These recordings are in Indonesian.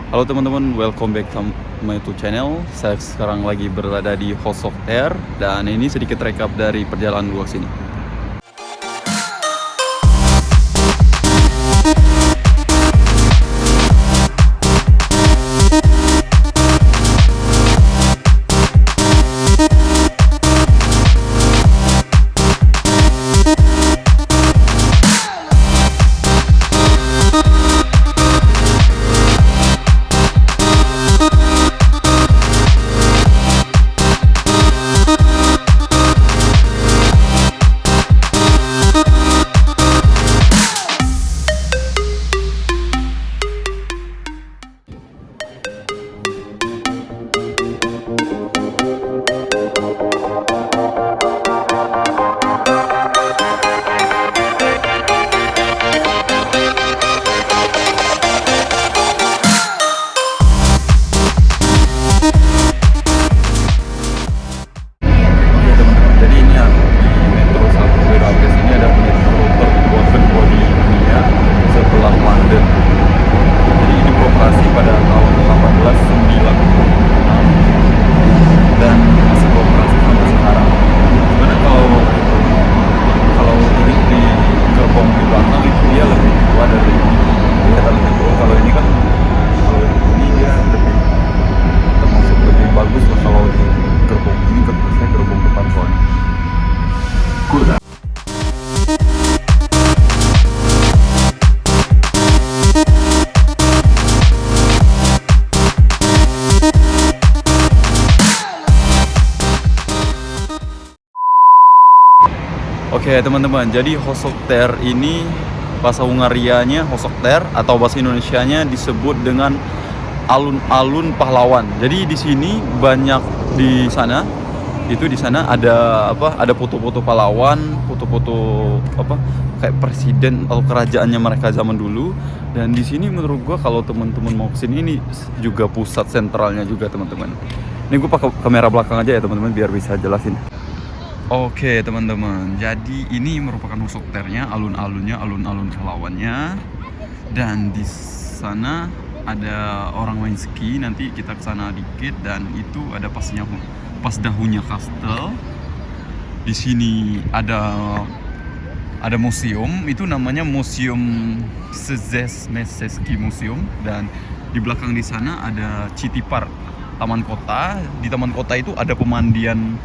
Halo teman-teman, welcome back to my YouTube channel. Saya sekarang lagi berada di House of Air dan ini sedikit rekap dari perjalanan gua sini. Oke teman-teman, jadi Hosokter ini bahasa Hungarianya Hosokter atau bahasa Indonesianya disebut dengan alun-alun pahlawan. Jadi di sini banyak di sana ada apa? Ada foto-foto pahlawan, foto-foto apa? Kayak presiden atau kerajaannya mereka zaman dulu. Dan di sini menurut gua kalau teman-teman mau kesini ini juga pusat sentralnya juga teman-teman. Ini gua pakai kamera belakang aja ya teman-teman biar bisa jelasin. Oke teman-teman, jadi ini merupakan Hosokternya, alun-alunnya, alun-alun pahlawannya. Dan di sana ada orang main ski, nanti kita ke sana dikit. Dan itu ada pas dahunya kastel. Di sini ada museum, itu namanya Museum Rzeszmeski Museum. Dan di belakang di sana ada City Park, taman kota. Di taman kota itu ada pemandian.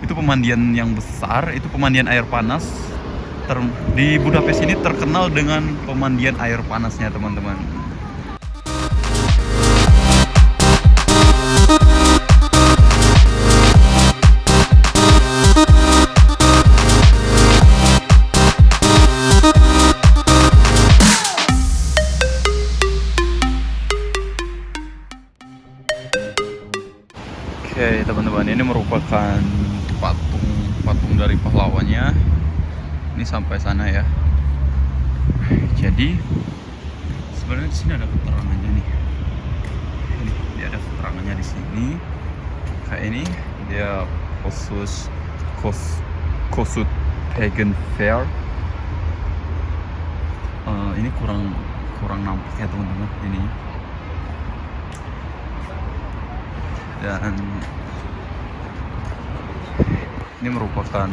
Itu pemandian yang besar, itu pemandian air panas. Di Budapest ini terkenal dengan pemandian air panasnya teman-teman. Oke teman-teman, ini merupakan patung dari pahlawannya. Ini sampai sana ya. Jadi sebenarnya di sini ada keterangannya nih. Ini dia ada keterangannya di sini. Kayak ini dia Kossuth Pagan Fair. Ini kurang nampak ya teman-teman ini. Dan ini merupakan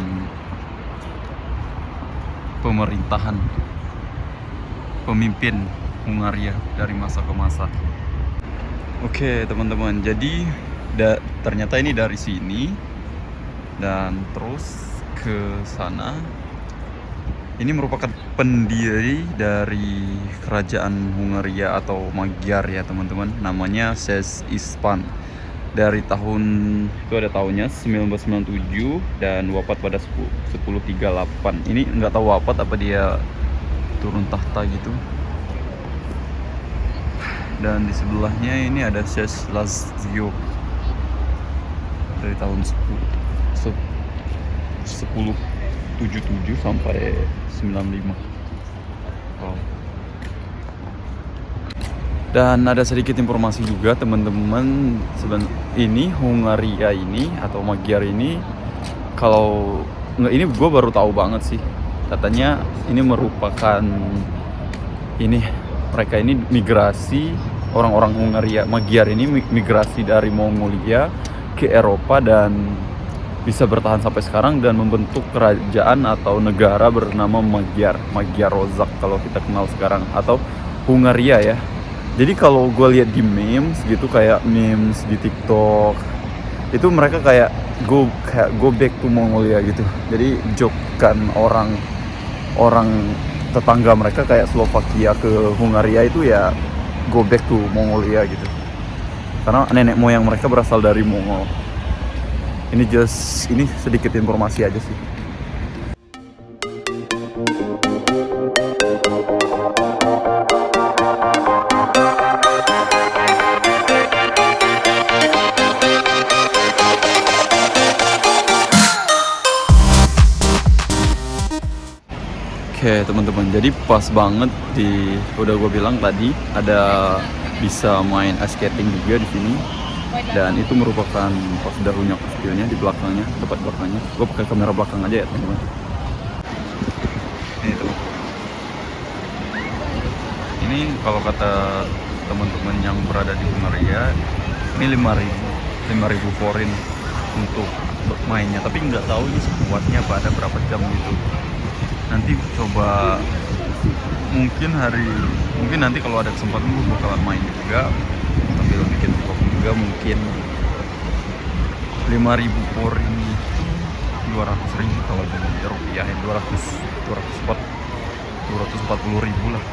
pemimpin Hungaria dari masa ke masa. Oke teman-teman, jadi ternyata ini dari sini dan terus ke sana. Ini merupakan pendiri dari kerajaan Hungaria atau Magyar ya teman-teman. Namanya Szécs István. Dari tahun itu ada tahunnya 1997 dan wafat pada 1038. Ini nggak tahu wafat apa dia turun tahta gitu. Dan di sebelahnya ini ada Szécs László dari tahun 1077 sampai 95. Wow. Dan ada sedikit informasi juga teman-teman, ini Hungaria ini atau Magyar ini, kalau nggak, ini gue baru tahu banget sih, katanya ini merupakan ini mereka ini migrasi orang-orang Hungaria Magyar ini migrasi dari Mongolia ke Eropa dan bisa bertahan sampai sekarang dan membentuk kerajaan atau negara bernama Magyarország kalau kita kenal sekarang, atau Hungaria ya. Jadi kalau gue lihat di memes gitu, kayak memes di TikTok itu mereka kayak go back to Mongolia gitu. Jadi jokekan orang tetangga mereka kayak Slovakia ke Hungaria itu ya go back to Mongolia gitu. Karena nenek moyang mereka berasal dari Mongol. Ini sedikit informasi aja sih. Oke teman-teman, jadi pas banget udah gue bilang tadi ada bisa main ice skating juga di sini, dan itu merupakan Pasdahunya kastilnya di belakangnya, tepat belakangnya. Gue pakai kamera belakang aja ya teman-teman. Ini teman-teman, ini kalau kata teman-teman yang berada di Hungaria ini 5.000 forin untuk bermainnya, tapi nggak tahu ini sekuatnya pada berapa jam gitu. Nanti coba mungkin nanti kalau ada kesempatan gue bakalan main juga sambil bikin vlog juga. Mungkin 5.000 forin 200.000 kalau di rupiah ya, 240.000 lah.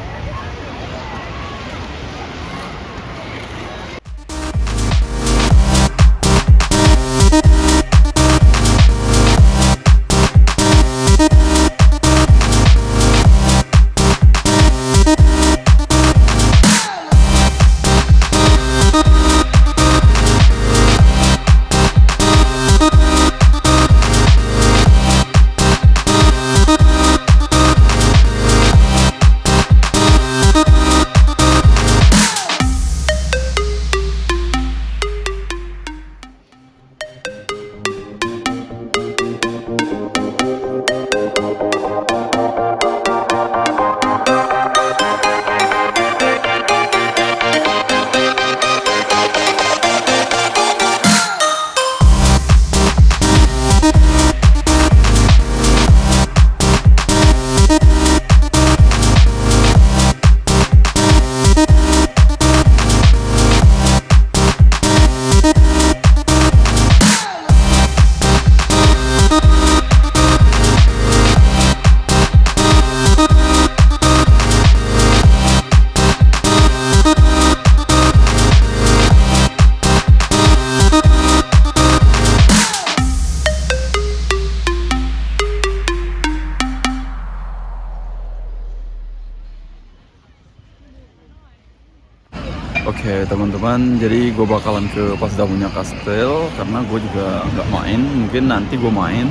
Oke teman-teman, jadi gue bakalan ke Pasdahunya Kastil karena gue juga nggak main. Mungkin nanti gue main.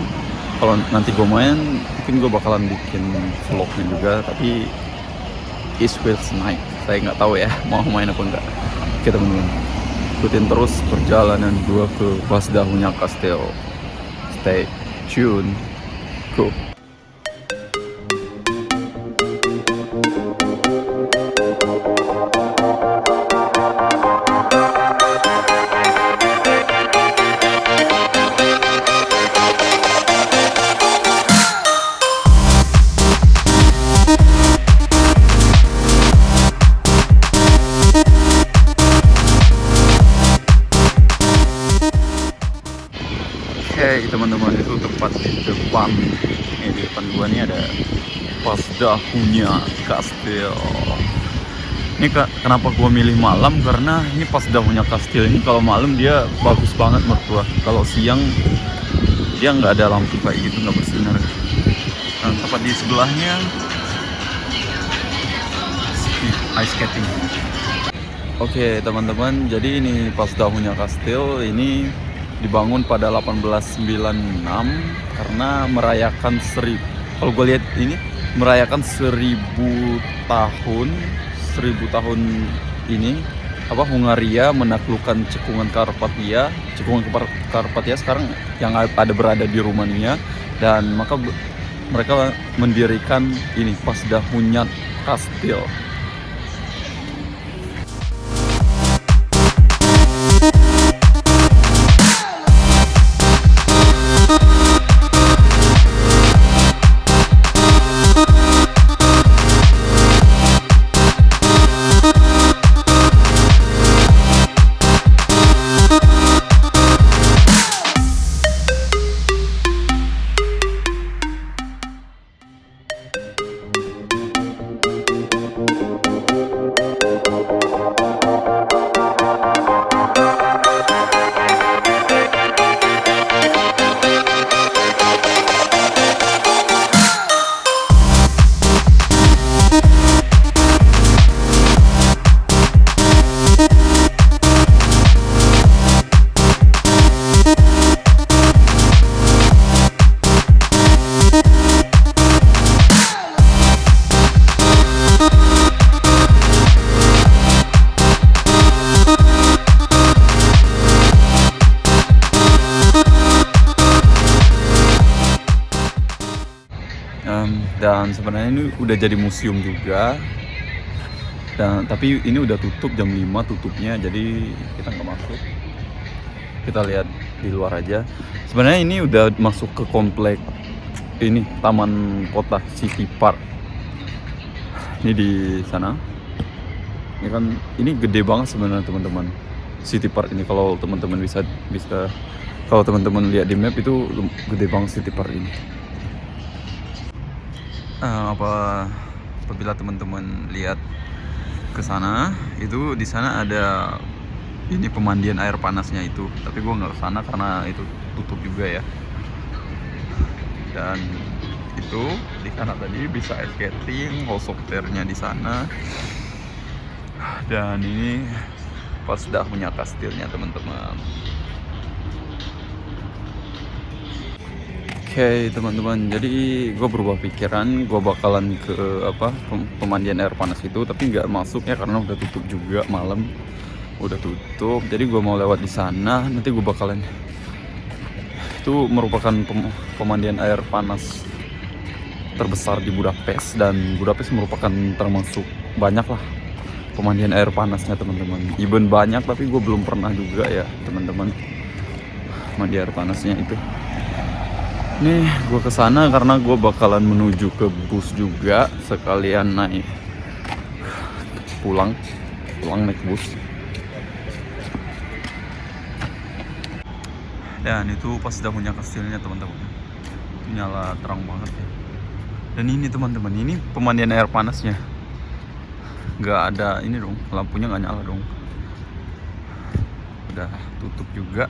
Kalau nanti gue main, mungkin gue bakalan bikin vlognya juga. Tapi is will night. Saya nggak tahu ya mau main apa enggak. Oke teman-teman, ikutin terus perjalanan gue ke Pasdahunya Kastil. Stay tune. Go. Oke teman-teman, itu tepat di depan di depan gua nih ada Pasdahunya Kastil. Ini kenapa gua milih malam, karena ini Pasdahunya Kastil ini kalau malam dia bagus banget menurut gua. Kalau siang dia nggak ada lampu kayak gitu, nggak bersinar. Nah, tepat di sebelahnya ice skating. Oke teman-teman, jadi ini Pasdahunya Kastil ini dibangun pada 1896 karena merayakan kalau gue lihat ini merayakan 1000 tahun ini Hungaria menaklukkan cekungan Karpatia sekarang yang berada di Rumania, dan maka mereka mendirikan ini Pasdahunya Kastil. teman-teman, sebenarnya ini udah jadi museum juga. Dan tapi ini udah tutup jam 5 tutupnya, jadi kita nggak masuk. Kita lihat di luar aja. Sebenarnya ini udah masuk ke komplek ini Taman Kota City Park. Ini di sana. Ini kan ini gede banget sebenarnya teman-teman. City Park ini kalau teman-teman bisa kalau teman-teman lihat di map itu gede banget City Park ini. Apabila teman-teman lihat ke sana, itu di sana ada ini pemandian air panasnya itu, tapi gue nggak kesana karena itu tutup juga ya. Dan itu di sana tadi bisa ice skating, Hosokternya di sana. Dan ini pas dah punya kastilnya teman-teman. Oke teman-teman, jadi gue berubah pikiran, gue bakalan ke pemandian air panas itu, tapi nggak masuk ya karena udah tutup juga malam. Udah tutup, jadi gue mau lewat di sana. Nanti gue bakalan, itu merupakan pemandian air panas terbesar di Budapest, dan Budapest merupakan termasuk banyak lah pemandian air panasnya teman-teman. Even banyak, tapi gue belum pernah juga ya teman-teman mandi air panasnya itu. Nih gue kesana karena gue bakalan menuju ke bus juga, sekalian naik pulang naik bus. Dan itu pas udah punya kastilnya teman-teman, nyala terang banget ya. Dan ini teman-teman, ini pemandian air panasnya, nggak ada ini dong, lampunya nggak nyala dong, udah tutup juga.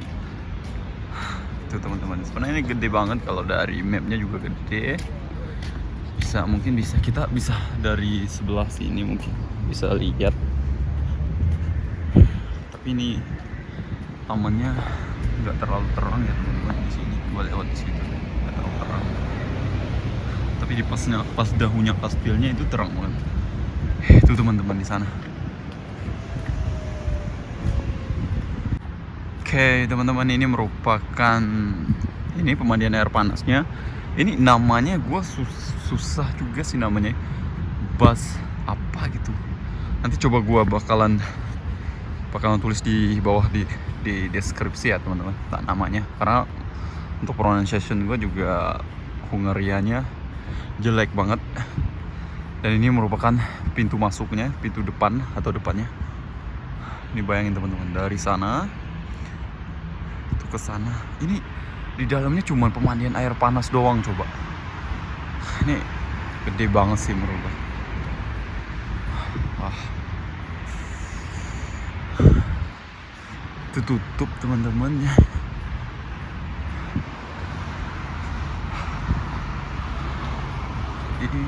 Itu teman-teman, sebenarnya ini gede banget, kalau dari mapnya juga gede. Mungkin kita bisa dari sebelah sini mungkin bisa lihat, tapi ini tamannya nggak terlalu terang ya teman-teman. Di sini gua lewat di situ nggak terlalu terang, tapi di pas dahunya kastilnya itu terang banget. Itu teman-teman di sana. Oke teman-teman, ini merupakan ini pemandian air panasnya. Ini namanya gue susah juga sih namanya, bas apa gitu. Nanti coba gue bakalan tulis di bawah di deskripsi ya teman-teman namanya, karena untuk pronunciation gue juga Hungarianya jelek banget. Dan ini merupakan pintu masuknya, pintu depan atau depannya. Ini bayangin teman-teman, dari sana itu ke sana. Ini di dalamnya cuma pemandian air panas doang, coba. Ini gede banget sih menurut. Itu tutup teman-teman ya. Ini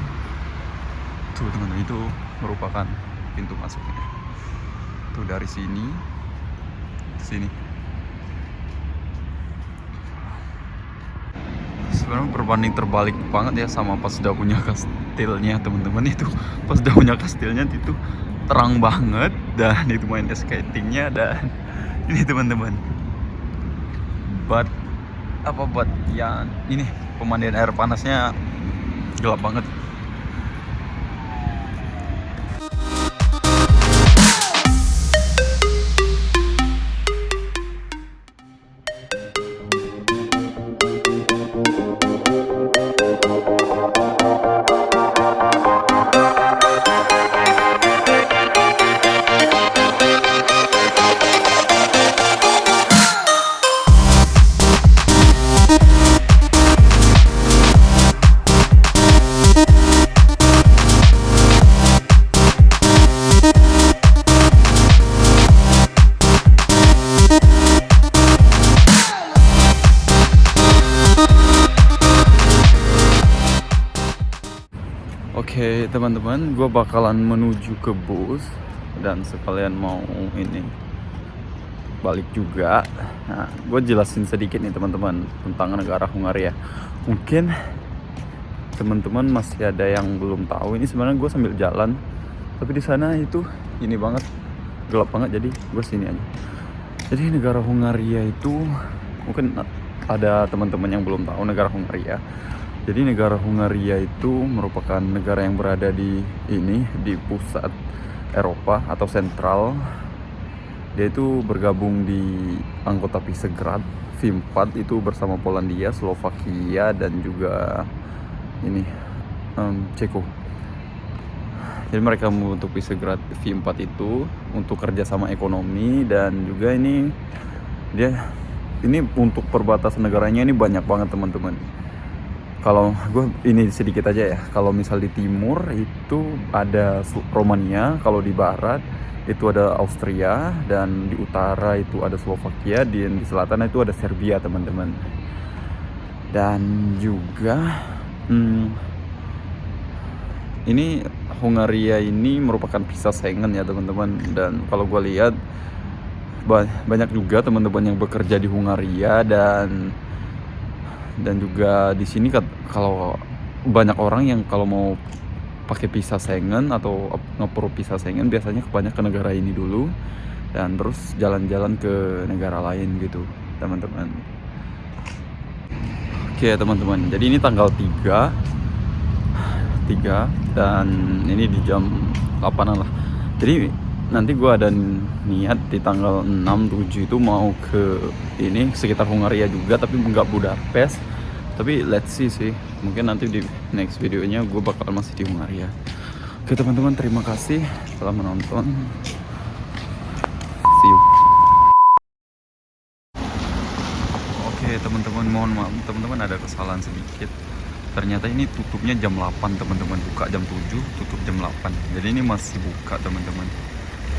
tuh teman-teman, itu merupakan pintu masuknya. Tuh dari sini ke sini. Sebenarnya berbanding terbalik banget ya sama pas udah punya kastilnya teman-teman. Itu pas udah punya kastilnya itu terang banget, dan itu main skatingnya. Dan ini teman-teman, buat yang ini pemandian air panasnya gelap banget. Oke teman-teman, gue bakalan menuju ke bus dan sekalian mau ini balik juga. Nah, gue jelasin sedikit nih teman-teman tentang negara Hungaria. Mungkin teman-teman masih ada yang belum tahu. Ini sebenarnya gue sambil jalan, tapi di sana itu ini banget, gelap banget. Jadi gue sini aja. Jadi negara Hungaria itu, mungkin ada teman-teman yang belum tahu negara Hungaria. Jadi negara Hungaria itu merupakan negara yang berada di pusat Eropa atau sentral. Dia itu bergabung di anggota Visegrad V4 itu bersama Polandia, Slovakia dan juga Ceko. Jadi mereka membentuk Visegrad V4 itu untuk kerjasama ekonomi, dan juga ini untuk perbatasan negaranya ini banyak banget teman-teman. Kalau gue ini sedikit aja ya, kalau misal di timur itu ada Romania, kalau di barat itu ada Austria, dan di utara itu ada Slovakia, di selatan itu ada Serbia teman-teman. Dan juga ini Hungaria ini merupakan visa Schengen ya teman-teman. Dan kalau gue lihat banyak juga teman-teman yang bekerja di Hungaria, dan juga di sini kalau banyak orang yang kalau mau pakai visa Schengen atau nge-approve visa Schengen biasanya banyak ke negara ini dulu dan terus jalan-jalan ke negara lain gitu teman-teman. Oke teman-teman, jadi ini tanggal 3 dan ini di jam 8 lah. Jadi nanti gue ada niat di tanggal 6-7 itu mau ke ini sekitar Hungaria juga, tapi nggak Budapest. Tapi let's see sih, mungkin nanti di next videonya gue bakal masih di Hungaria. Oke teman-teman, terima kasih telah menonton. See you. Oke teman-teman, mohon maaf teman-teman ada kesalahan sedikit. Ternyata ini tutupnya jam 8 teman-teman, buka jam 7, tutup jam 8. Jadi ini masih buka teman-teman.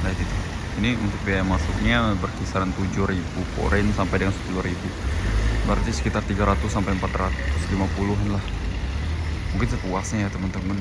Nah itu. Ini untuk biaya masuknya berkisaran 7.000 foreign sampai dengan 10.000. Berarti sekitar 300 sampai 450 lah. Mungkin sepuasnya ya teman-teman.